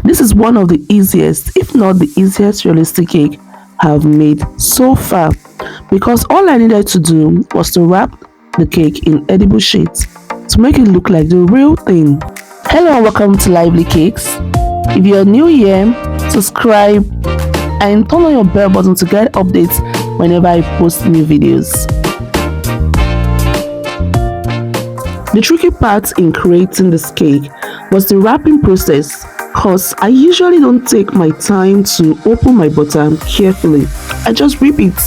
This is one of the easiest, if not the easiest realistic cake I've made so far, because all I needed to do was to wrap the cake in edible sheets to make it look like the real thing. Hello and welcome to Lively Cakes. If you're new here, subscribe and turn on your bell button to get updates whenever I post new videos. The tricky part in creating this cake was the wrapping process, cause I usually don't take my time to open my butter carefully. I just rip it.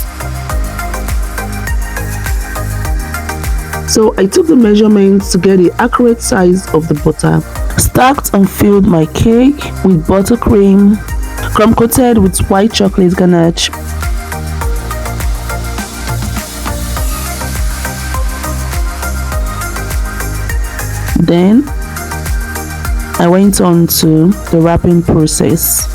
So I took the measurements to get the accurate size of the butter, stacked and filled my cake with buttercream, crumb coated with white chocolate ganache. Then I went on to the wrapping process.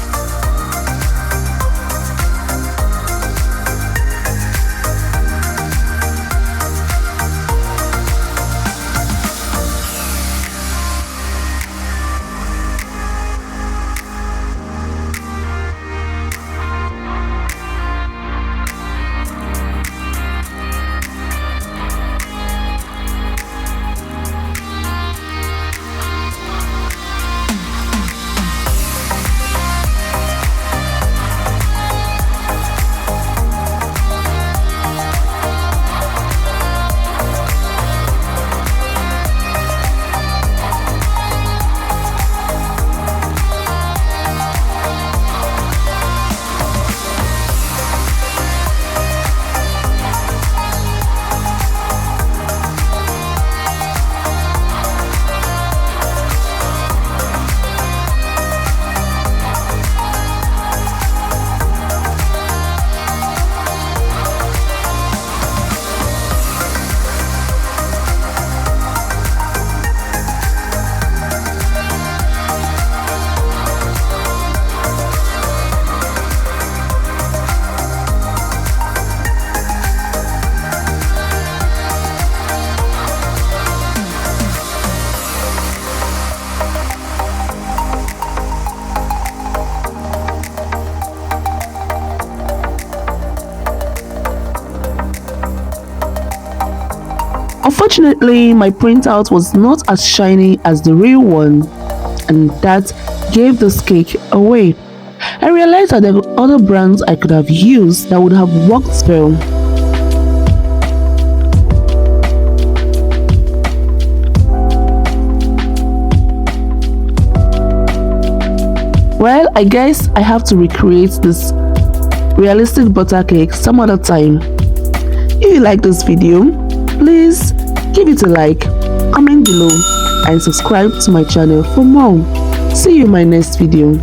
Unfortunately, my printout was not as shiny as the real one, and that gave this cake away. I realized that there were other brands I could have used that would have worked well. Well, I guess I have to recreate this realistic butter cake some other time. If you like this video, please give it a like, comment below and subscribe to my channel for more. See you in my next video.